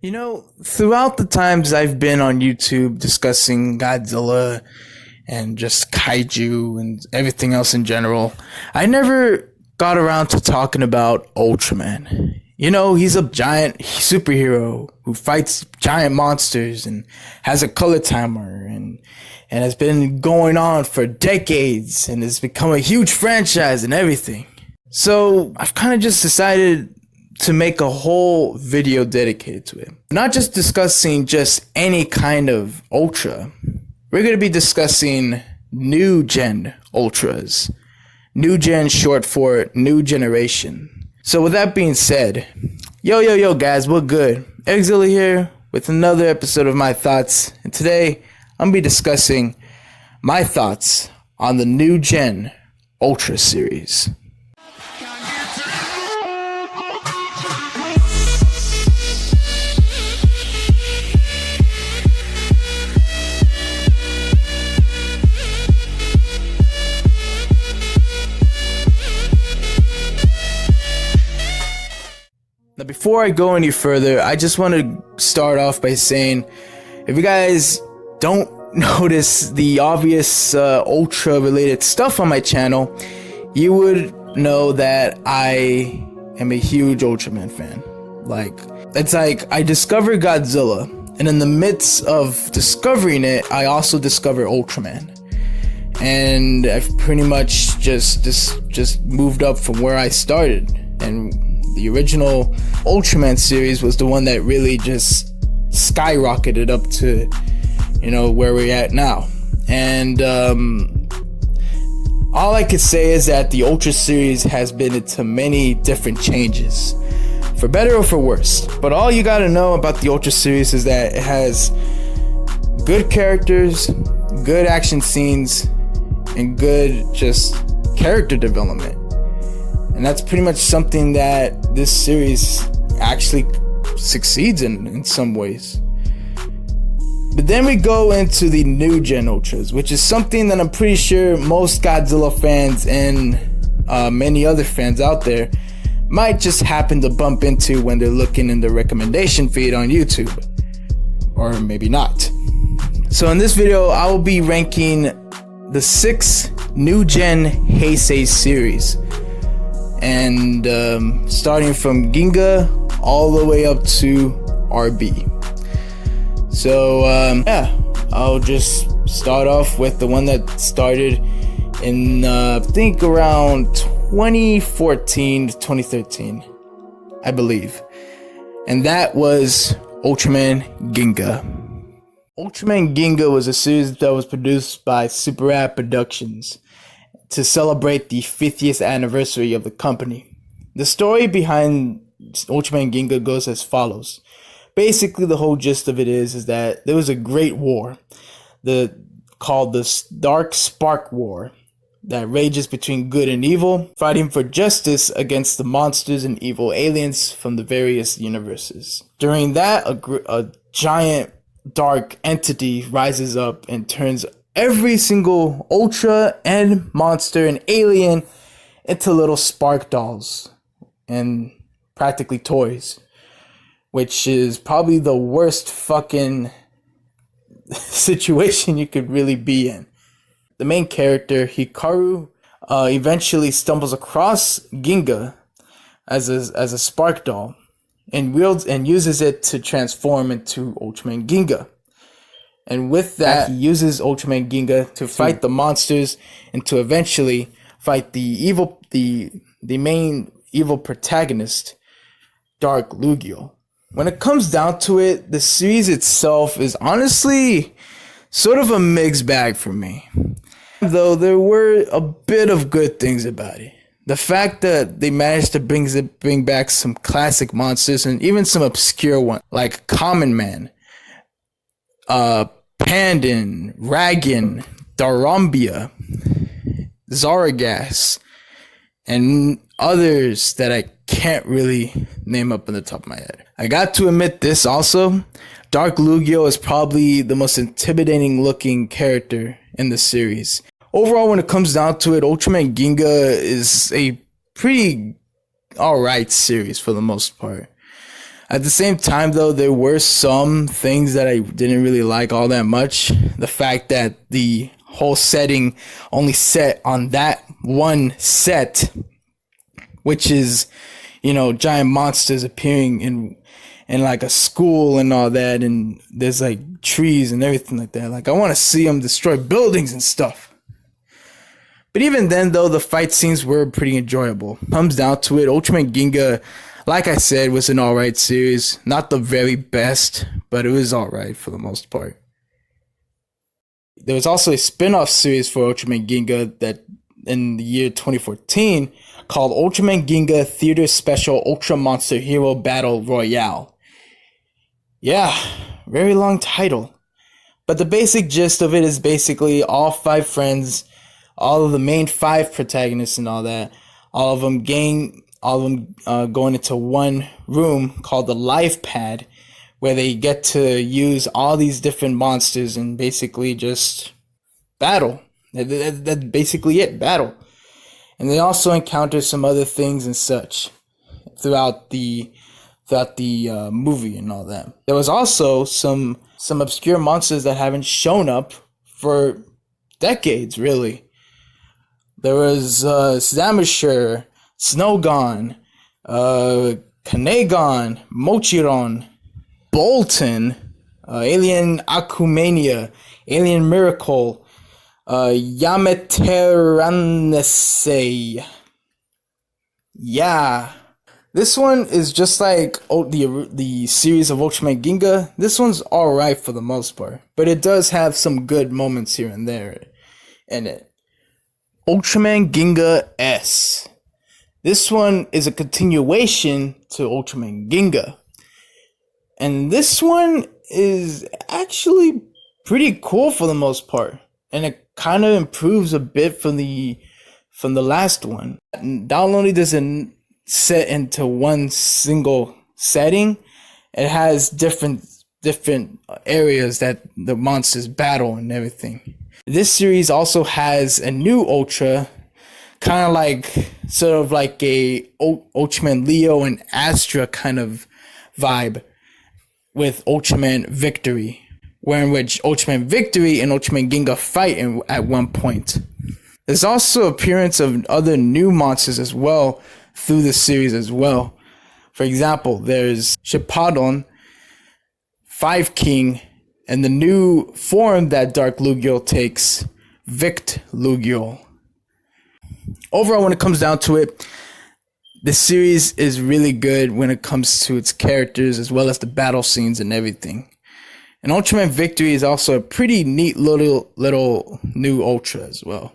Throughout the times I've been on YouTube discussing Godzilla and just kaiju and everything else in general, I never got around to talking about Ultraman. He's a giant superhero who fights giant monsters and has a color timer and has been going on for decades and has become a huge franchise and everything. So I've kind of just decided to make a whole video dedicated to it. Not just discussing just any kind of Ultra. We're going to be discussing new gen Ultras. New gen short for new generation. So with that being said, yo guys, what good? Exila here with another episode of My Thoughts. And today I'm going to be discussing my thoughts on the new gen Ultra Series. Now, before I go any further, I just want to start off by saying, if you guys don't notice the obvious Ultra-related stuff on my channel, you would know that I am a huge Ultraman fan. It's like I discovered Godzilla, and in the midst of discovering it, I also discovered Ultraman. And I've pretty much just moved up from where I started, and the original Ultraman series was the one that really just skyrocketed up to, where we're at now. And all I could say is that the Ultra series has been into many different changes, for better or for worse. But all you gotta know about the Ultra series is that it has good characters, good action scenes, and good just character development. And that's pretty much something that this series actually succeeds in some ways. But then we go into the new gen Ultras, which is something that I'm pretty sure most Godzilla fans and many other fans out there might just happen to bump into when they're looking in the recommendation feed on YouTube. Or maybe not. So in this video, I will be ranking the 6 new gen Heisei series. And starting from Ginga all the way up to RB. So I'll just start off with the one that started in I think around 2014 to 2013, I believe. And that was Ultraman Ginga. Ultraman Ginga was a series that was produced by Super Rad Productions to celebrate the 50th anniversary of the company. The story behind Ultraman Ginga goes as follows. Basically, the whole gist of it is that there was a great war called the Dark Spark War that rages between good and evil, fighting for justice against the monsters and evil aliens from the various universes. During that, a giant dark entity rises up and turns every single Ultra and monster and alien into little spark dolls and practically toys, which is probably the worst fucking situation you could really be in. The main character, Hikaru, eventually stumbles across Ginga as a spark doll and uses it to transform into Ultraman Ginga. And with that, he uses Ultraman Ginga to fight the monsters and to eventually fight the main evil protagonist, Dark Lugia. When it comes down to it, the series itself is honestly sort of a mixed bag for me. Though there were a bit of good things about it. The fact that they managed to bring back some classic monsters and even some obscure ones, like Common Man, Pandin, Ragan, Darumbia, Zaragas, and others that I can't really name up on the top of my head. I got to admit this also, Dark Lugia is probably the most intimidating looking character in the series. Overall, when it comes down to it, Ultraman Ginga is a pretty alright series for the most part. At the same time, though, there were some things that I didn't really like all that much. The fact that the whole setting only set on that one set, which is, giant monsters appearing in like a school and all that, and there's like trees and everything like that. Like, I want to see them destroy buildings and stuff. But even then, though, the fight scenes were pretty enjoyable. Comes down to it, Ultraman Ginga, like I said, was an alright series. Not the very best, but it was alright for the most part. There was also a spin-off series for Ultraman Ginga that in the year 2014 called Ultraman Ginga Theater Special Ultra Monster Hero Battle Royale. Yeah, very long title. But the basic gist of it is basically all 5 friends, all of the main 5 protagonists and all that, all of them going into one room called the Life Pad, where they get to use all these different monsters and basically just battle. That's basically it, battle. And they also encounter some other things and such throughout the movie and all that. There was also some obscure monsters that haven't shown up for decades, really. There was Zamasher, Snowgon, Kanegon, Mochiron, Bolton, Alien Akumania, Alien Miracle, Yamateranese. Yeah. This one is just like the series of Ultraman Ginga. This one's alright for the most part, but it does have some good moments here and there in it. Ultraman Ginga S. This one is a continuation to Ultraman Ginga. And this one is actually pretty cool for the most part. And it kind of improves a bit from the last one. Not only does it set into one single setting, it has different areas that the monsters battle and everything. This series also has a new Ultra, kind of like, sort of like a Ultraman Leo and Astra kind of vibe with Ultraman Victory, in which Ultraman Victory and Ultraman Ginga fight at one point. There's also appearance of other new monsters as well through the series as well. For example, there's Shippadon, Five King, and the new form that Dark Lugiol takes, Vict Lugiol. Overall, when it comes down to it, the series is really good when it comes to its characters as well as the battle scenes and everything. And Ultraman Victory is also a pretty neat little new Ultra as well.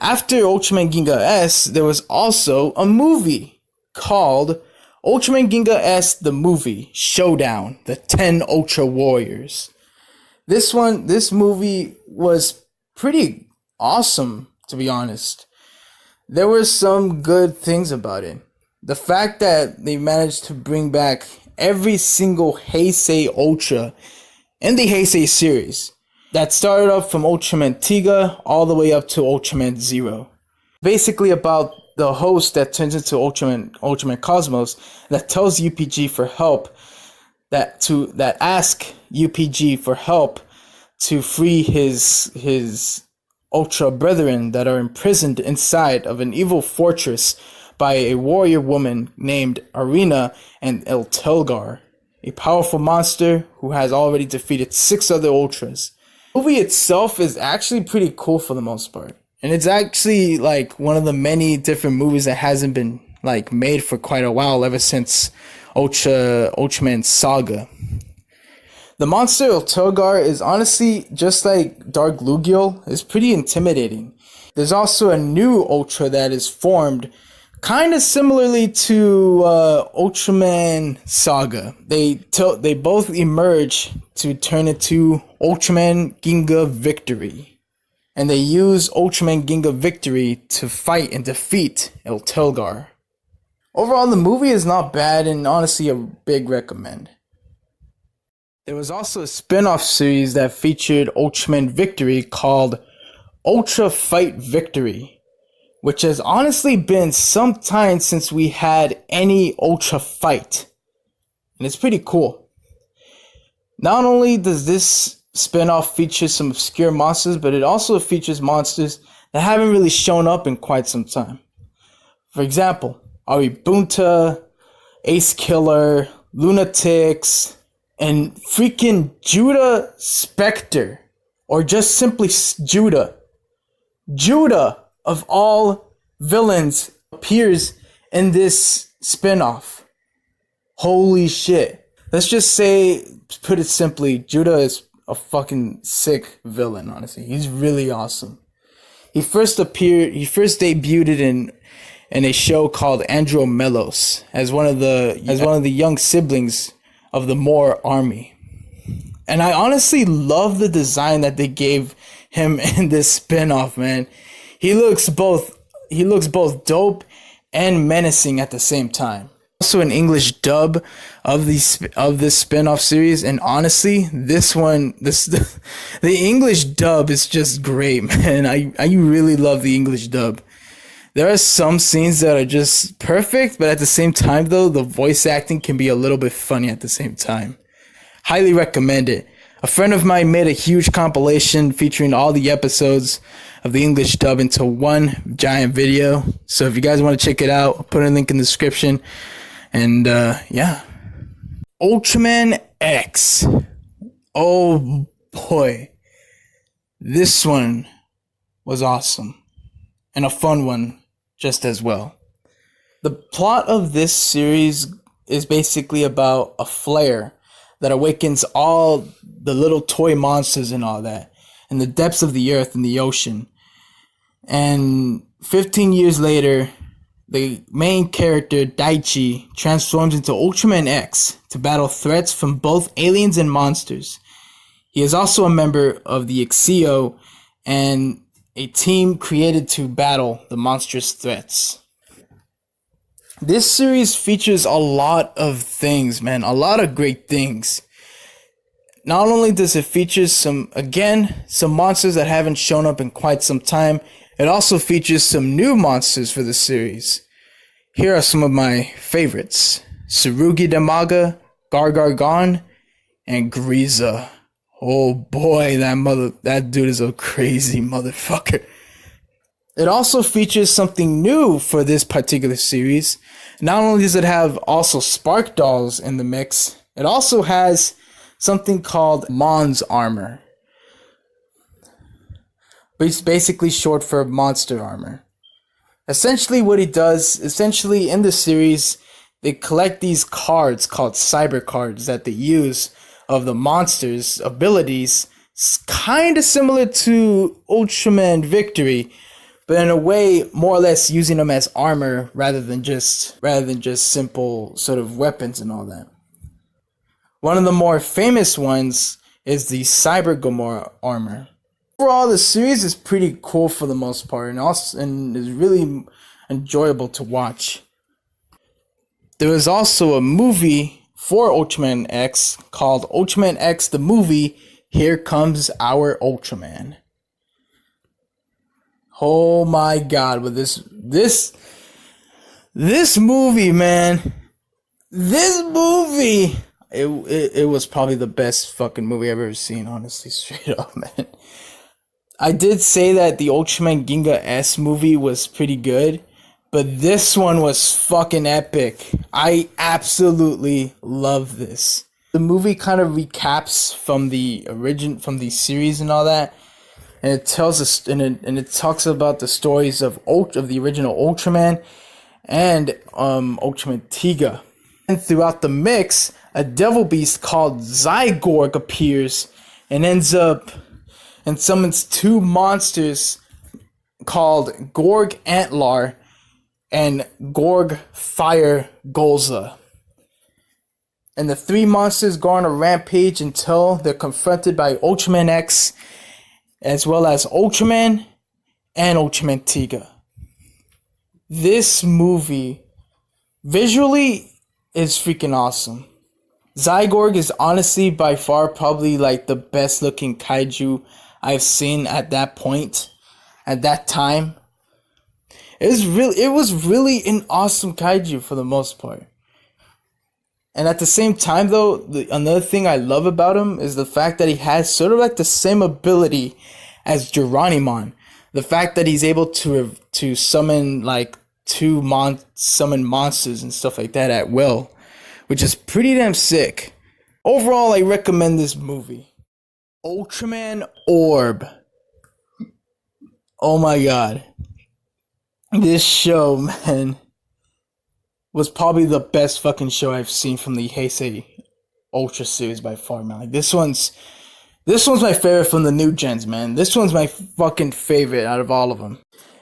After Ultraman Ginga S, there was also a movie called Ultraman Ginga S, the movie, Showdown, the 10 Ultra Warriors. This movie was pretty awesome, to be honest. There were some good things about it. The fact that they managed to bring back every single Heisei Ultra in the Heisei series. That started up from Ultraman Tiga all the way up to Ultraman Zero. Basically about the host that turns into Ultraman Cosmos that tells UPG for help, that ask UPG for help to free his Ultra brethren that are imprisoned inside of an evil fortress by a warrior woman named Arena and Eltelgar, a powerful monster who has already defeated 6 other Ultras. The movie itself is actually pretty cool for the most part. And it's actually like one of the many different movies that hasn't been like made for quite a while, ever since Ultraman Saga. The monster Eltelgar is honestly just like Dark Lugiol. It's pretty intimidating. There's also a new Ultra that is formed kind of similarly to Ultraman Saga. They both emerge to turn into Ultraman Ginga Victory. And they use Ultraman Ginga Victory to fight and defeat Eltelgar. Overall, the movie is not bad and honestly a big recommend. There was also a spin-off series that featured Ultraman Victory called Ultra Fight Victory, which has honestly been some time since we had any Ultra fight. and it's pretty cool. Not only does this spin-off feature some obscure monsters, but it also features monsters that haven't really shown up in quite some time. For example, Aribunta, Ace Killer, Lunatics, and freaking Judah Spectre, or just simply Judah. Judah, of all villains, appears in this spin-off. Holy shit. Let's just say, put it simply, Judah is a fucking sick villain, honestly. He's really awesome. He first debuted in a show called Andromelos as one of the young siblings of the Moor army. And I honestly love the design that they gave him in this spin-off, man. He looks both dope and menacing at the same time. Also an English dub of this spin-off series, and honestly, the English dub is just great, man. I really love the English dub. There are some scenes that are just perfect, but at the same time though, the voice acting can be a little bit funny at the same time. Highly recommend it. A friend of mine made a huge compilation featuring all the episodes of the English dub into one giant video. So if you guys want to check it out, I'll put a link in the description. And yeah. Ultraman X. Oh boy. This one was awesome. And a fun one just as well. The plot of this series is basically about a flare that awakens all the little toy monsters and all that in the depths of the earth and the ocean. And 15 years later, the main character, Daichi, transforms into Ultraman X to battle threats from both aliens and monsters. He is also a member of the Exio and a team created to battle the monstrous threats. This series features a lot of things, man. A lot of great things. Not only does it feature some monsters that haven't shown up in quite some time, it also features some new monsters for the series. Here are some of my favorites. Tsurugi Damaga, Gargargon, and Griza. Oh boy, that dude is a crazy motherfucker. It also features something new for this particular series. Not only does it have also Spark Dolls in the mix, it also has something called Mon's Armor. It's basically short for Monster Armor. Essentially what he does, in the series, they collect these cards called cyber cards that they use of the monsters' abilities, kind of similar to Ultraman Victory, but in a way more or less using them as armor rather than just simple sort of weapons and all that. One of the more famous ones is the Cyber Gamora armor. Overall, the series is pretty cool for the most part, and is really enjoyable to watch. There was also a movie for Ultraman X called Ultraman X the Movie, Here Comes Our Ultraman. Oh my god, with this movie, man. This movie, it was probably the best fucking movie I've ever seen, honestly, straight up, man. I did say that the Ultraman Ginga S movie was pretty good, but this one was fucking epic. I absolutely love this. The movie kind of recaps from the series and all that, and it tells us and it talks about the stories of the original Ultraman and Ultraman Tiga. And throughout the mix, a devil beast called Zygorg appears and summons two monsters called Gorg Antlar and Gorg Fire Golza. And the three monsters go on a rampage until they're confronted by Ultraman X, as well as Ultraman and Ultraman Tiga. This movie visually is freaking awesome. Zygorg is honestly by far probably like the best looking kaiju I've seen at that point, at that time. It was really an awesome kaiju for the most part. And at the same time, though, another thing I love about him is the fact that he has sort of like the same ability as Geronimon. The fact that he's able to summon like summon monsters and stuff like that at will, which is pretty damn sick. Overall, I recommend this movie. Ultraman Orb. Oh my god. This show, man, was probably the best fucking show I've seen from the Heisei Ultra Series by far, man. Like this one's my favorite from the new gens, man. This one's my fucking favorite out of all of them.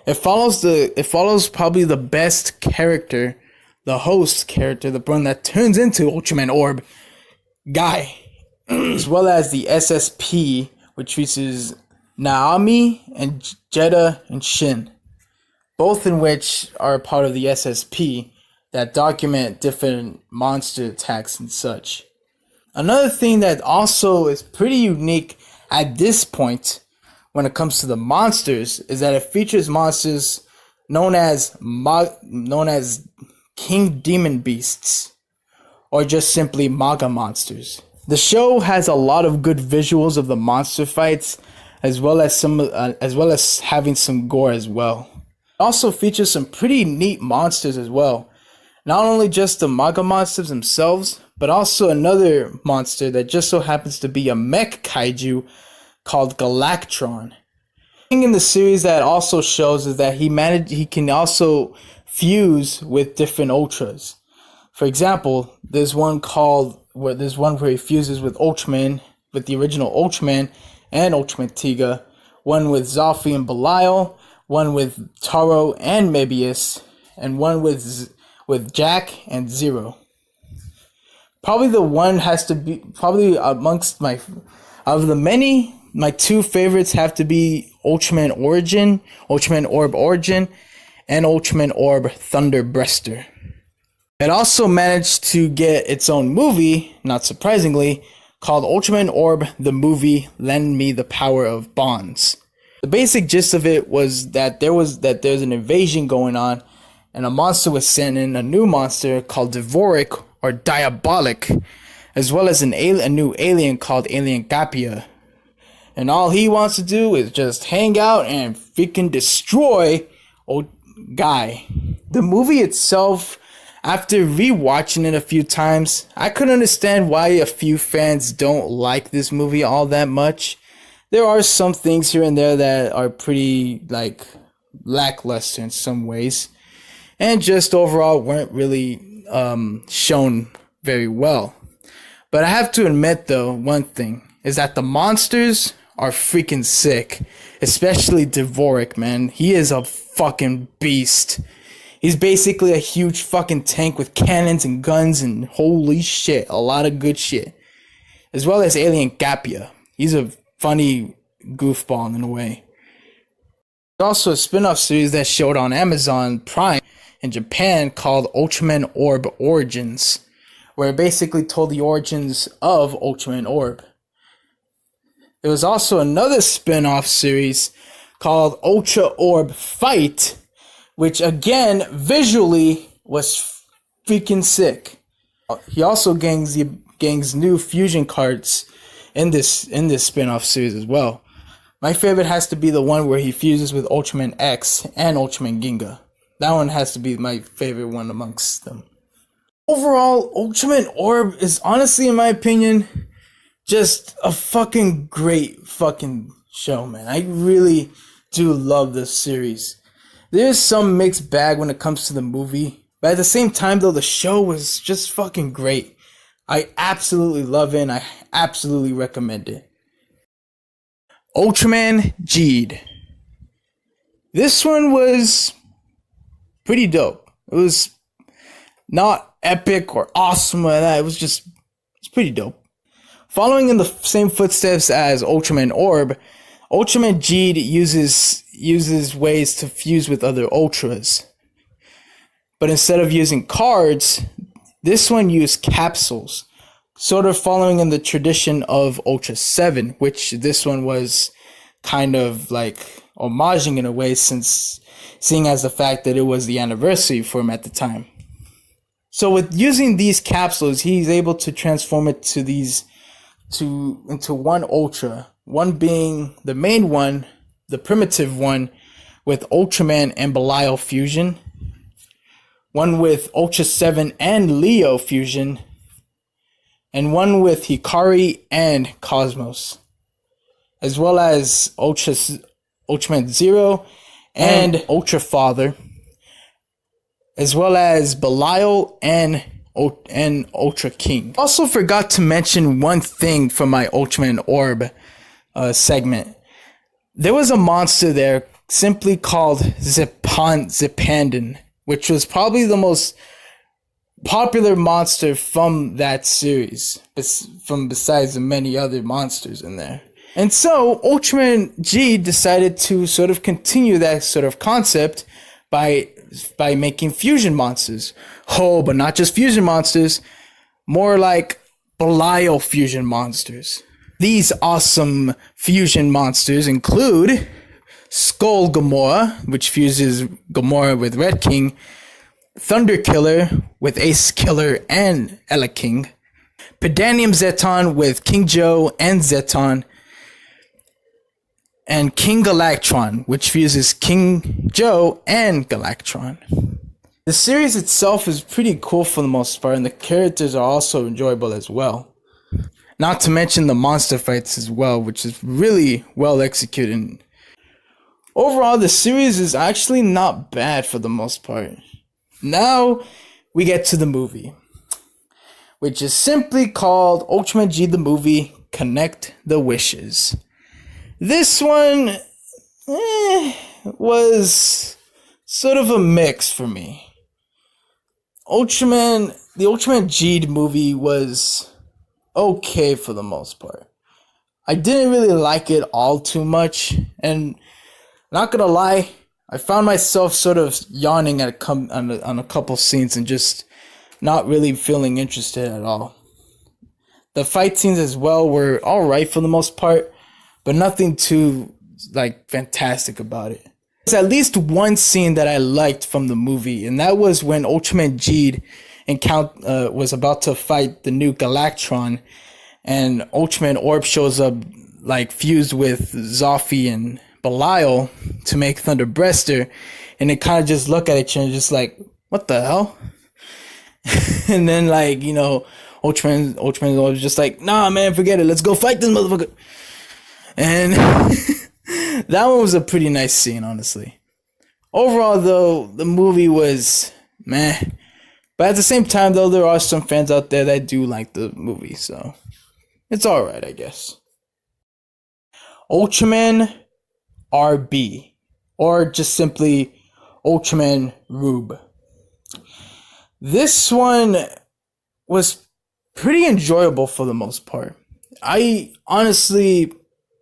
It follows probably the best character, the host character, the one that turns into Ultraman Orb guy, as well as the SSP, which features Naomi and Jeddah and Shin, both in which are part of the SSP that document different monster attacks and such. Another thing that also is pretty unique at this point when it comes to the monsters is that it features monsters known as King Demon Beasts, or just simply Maga monsters. The show has a lot of good visuals of the monster fights, as well as having some gore as well. It also features some pretty neat monsters as well. Not only just the Maga monsters themselves, but also another monster that just so happens to be a mech kaiju called Galactron. The thing in the series that also shows is that he can also fuse with different ultras. For example, there's one where he fuses with Ultraman, with the original Ultraman and Ultraman Tiga, one with Zalfi and Belial, one with Taro and Mebius, and one with Jack and Zero. Probably the one has to be amongst my two favorites have to be Ultraman Origin, Ultraman Orb Origin, and Ultraman Orb Thunderbreaster. It also managed to get its own movie, not surprisingly, called Ultraman Orb the Movie Lend Me the Power of Bonds. The basic gist of it was that there's an invasion going on, and a monster was sent in, a new monster called Dvorak or Diabolic, as well as a new alien called Alien Gapia. And all he wants to do is just hang out and freaking destroy old guy. The movie itself, after rewatching it a few times, I could understand why a few fans don't like this movie all that much. There are some things here and there that are pretty lackluster in some ways, and just overall weren't really shown very well. But I have to admit though, one thing is that the monsters are freaking sick, especially Dvorak, man. He is a fucking beast. He's basically a huge fucking tank with cannons and guns and holy shit, a lot of good shit. As well as Alien Gapia. He's a funny goofball in a way. There's also a spin-off series that showed on Amazon Prime in Japan called Ultraman Orb Origins, where it basically told the origins of Ultraman Orb. There was also another spin-off series called Ultra Orb Fight, which again visually was freaking sick. He also gangs new fusion cards in this spin-off series as well. My favorite has to be the one where he fuses with Ultraman X and Ultraman Ginga. That one has to be my favorite one amongst them. Overall, Ultraman Orb is honestly, in my opinion, just a fucking great fucking show, man. I really do love this series. There's some mixed bag when it comes to the movie, but at the same time though, the show was just fucking great. I absolutely love it and I absolutely recommend it. Ultraman Geed. This one was pretty dope. It was not epic or awesome or that. It's pretty dope. Following in the same footsteps as Ultraman Orb, Ultraman Geed uses ways to fuse with other Ultras. But instead of using cards, this one used capsules, sort of following in the tradition of Ultra 7, which this one was kind of like homaging in a way, since seeing as the fact that it was the anniversary for him at the time. So with using these capsules, he's able to transform it into one Ultra. One being the main one, the primitive one, with Ultraman and Belial fusion. One with Ultra 7 and Leo fusion. And one with Hikari and Cosmos. As well as Ultraman Zero and Ultra Father. As well as Belial and Ultra King. Also forgot to mention one thing from my Ultraman Orb segment. There was a monster there simply called Zipandan, which was probably the most popular monster from that series, besides the many other monsters in there. And so Ultraman Geed decided to sort of continue that sort of concept by making fusion monsters. Oh, but not just fusion monsters, more like Belial fusion monsters. These awesome fusion monsters include Skull Gamora, which fuses Gamora with Red King, Thunder Killer with Ace Killer and Ella King, Pedanium Zeton with King Joe and Zeton, and King Galactron, which fuses King Joe and Galactron. The series itself is pretty cool for the most part, and the characters are also enjoyable as well. Not to mention the monster fights as well, which is really well executed. Overall, the series is actually not bad for the most part. Now, we get to the movie, which is simply called Ultraman Geed the Movie, Connect the Wishes. This one was sort of a mix for me. The Ultraman Geed movie was okay for the most part. I didn't really like it all too much, and not gonna lie, I found myself sort of yawning on a couple scenes and just not really feeling interested at all. The fight scenes as well were alright for the most part, but nothing too fantastic about it. There's at least one scene that I liked from the movie, and that was when Ultraman Geed was about to fight the new Galactron, and Ultraman Orb shows up fused with Zoffy and Belial to make Thunder Breaster, and they kind of just look at each other and just what the hell? And then Ultraman was just nah man, forget it, let's go fight this motherfucker. And that one was a pretty nice scene, honestly. Overall though, the movie was meh. But at the same time though, there are some fans out there that do like the movie, so it's alright, I guess. Ultraman RB, or just simply Ultraman Rube. This one was pretty enjoyable for the most part. I honestly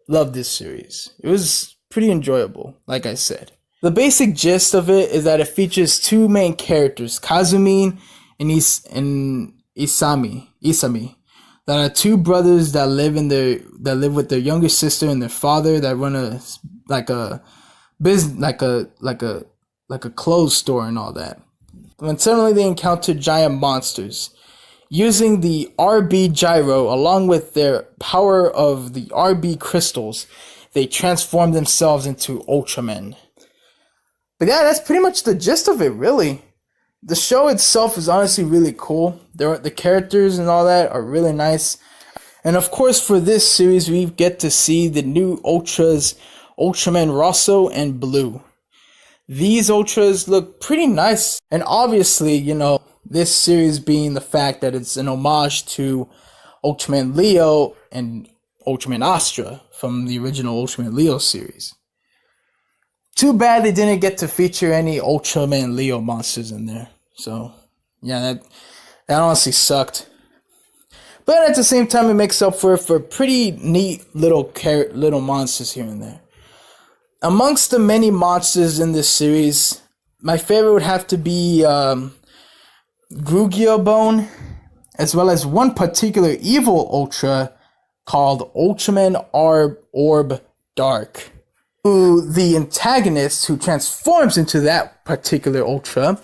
love this series. It was pretty enjoyable, like I said. The basic gist of it is that it features two main characters, Kazumi and Isami, that are two brothers that live with their younger sister and their father that run a business like a clothes store and all that. When suddenly they encounter giant monsters. Using the RB gyro along with their power of the RB crystals, they transform themselves into Ultramen. But yeah, that's pretty much the gist of it, really. The show itself is honestly really cool. The characters and all that are really nice. And of course, for this series, we get to see the new Ultras, Ultraman Rosso and Blue. These Ultras look pretty nice. And obviously, this series being the fact that it's an homage to Ultraman Leo and Ultraman Astra from the original Ultraman Leo series. Too bad they didn't get to feature any Ultraman Leo monsters in there. So, yeah, that honestly sucked. But at the same time, it makes up for pretty neat little monsters here and there. Amongst the many monsters in this series, my favorite would have to be Grugio Bone, as well as one particular evil Ultra called Ultraman Orb Dark. Who the antagonist who transforms into that particular Ultra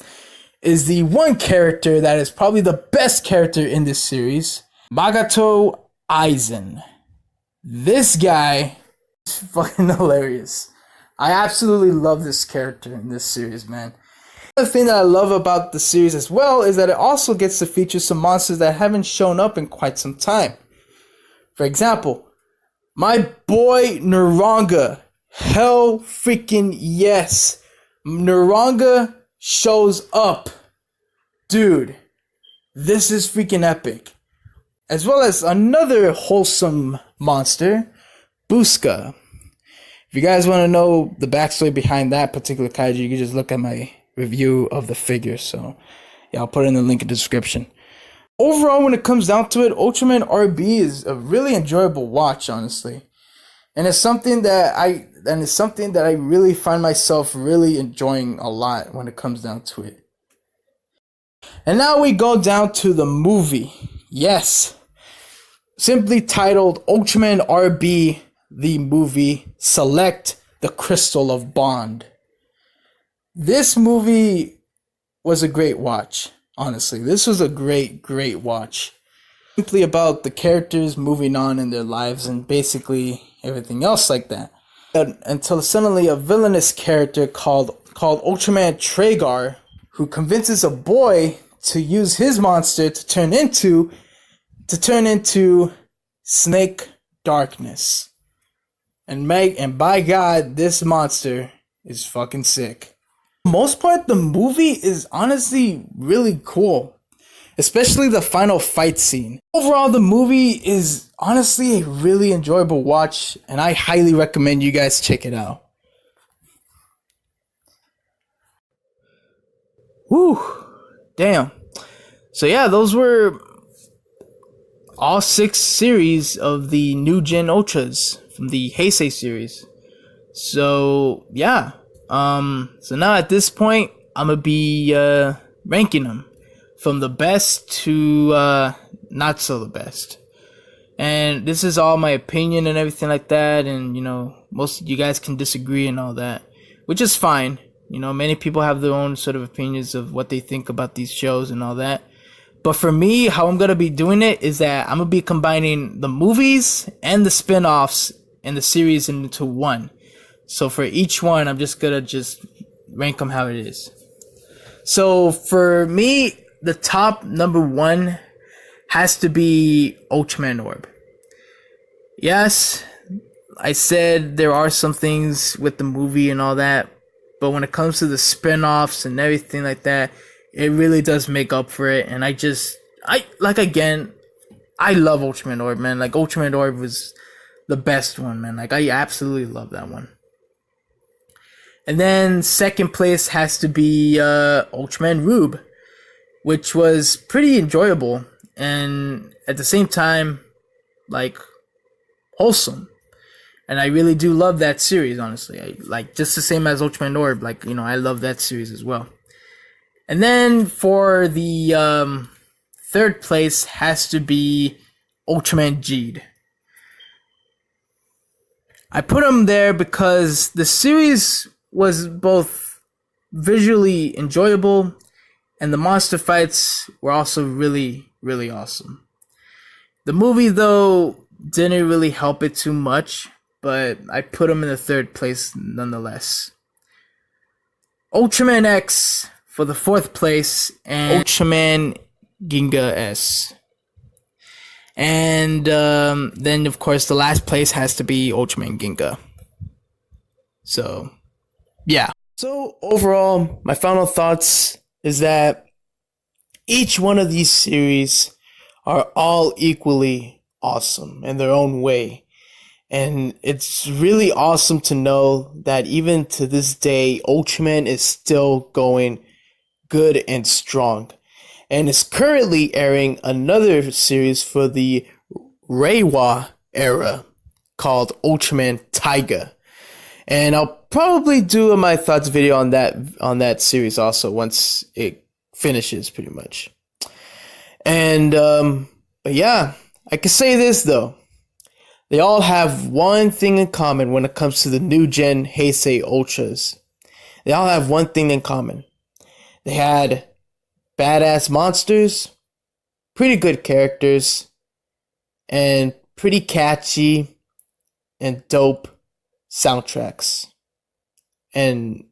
is the one character that is probably the best character in this series, Magato Aizen. This guy is fucking hilarious. I absolutely love this character in this series, man. Another thing that I love about the series as well is that it also gets to feature some monsters that haven't shown up in quite some time. For example, my boy Naranga. Hell freaking yes. Naranga shows up. Dude, this is freaking epic. As well as another wholesome monster, Booska. If you guys want to know the backstory behind that particular kaiju, you can just look at my review of the figure. So, yeah, I'll put it in the link in the description. Overall, when it comes down to it, Ultraman RB is a really enjoyable watch, honestly. And it's something that I really find myself really enjoying a lot when it comes down to it. And now we go down to the movie. Yes. Simply titled Ultraman RB, the movie, Select the Crystal of Bond. This movie was a great watch, honestly. This was a great watch. Simply about the characters moving on in their lives and basically everything else like that. Until suddenly a villainous character called Ultraman Tragar, who convinces a boy to use his monster to turn into Snake Darkness. And by God, this monster is fucking sick. For the most part, the movie is honestly really cool. Especially the final fight scene. Overall, the movie is honestly a really enjoyable watch, and I highly recommend you guys check it out. Whew. Damn. So yeah, those were all 6 series of the new Gen Ultras from the Heisei series. So yeah. So now at this point, I'm gonna be ranking them from the best to not so the best. And this is all my opinion and everything like that. And, you know, most of you guys can disagree and all that, which is fine. You know, many people have their own sort of opinions of what they think about these shows and all that. But for me, how I'm going to be doing it is that I'm going to be combining the movies and the spin-offs and the series into one. So for each one, I'm just going to rank them how it is. So for me, the top number 1 has to be Ultraman Orb. Yes, I said there are some things with the movie and all that, but when it comes to the spin-offs and everything like that, it really does make up for it. And I love Ultraman Orb, man. Like, Ultraman Orb was the best one, man. Like, I absolutely love that one. And then second place has to be Ultraman Rube, which was pretty enjoyable and at the same time, like, wholesome. And I really do love that series, honestly. I like, just the same as Ultraman Orb, like, you know, I love that series as well. And then for the third place has to be Ultraman Geed. I put him there because the series was both visually enjoyable and the monster fights were also really awesome. The movie, though, didn't really help it too much, but I put him in the third place nonetheless. Ultraman X for the fourth place, and Ultraman Ginga S. And then, of course, the last place has to be Ultraman Ginga. So, yeah. So, overall, my final thoughts is that each one of these series are all equally awesome in their own way. And it's really awesome to know that even to this day, Ultraman is still going good and strong. And is currently airing another series for the Reiwa era called Ultraman Taiga. And I'll probably do my thoughts video on that series also once it finishes, pretty much. And but yeah, I can say this though. They all have one thing in common when it comes to the new Gen Heisei Ultras. They all have one thing in common. They had badass monsters, pretty good characters, and pretty catchy and dope soundtracks and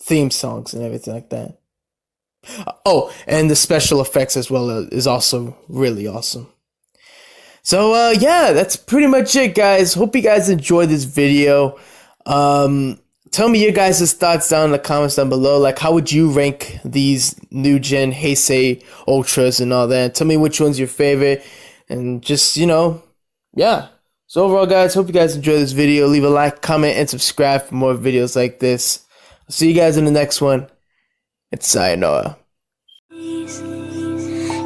theme songs and everything like that. Oh, and the special effects as well is also really awesome. So yeah, that's pretty much it, guys. Hope you guys enjoyed this video. Tell me your guys' thoughts down in the comments down below. Like, how would you rank these new Gen Heisei Ultras and all that? Tell me which one's your favorite. And just, yeah. So overall, guys, hope you guys enjoyed this video. Leave a like, comment, and subscribe for more videos like this. I'll see you guys in the next one. It's sayonara.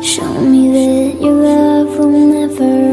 Show me that your love will never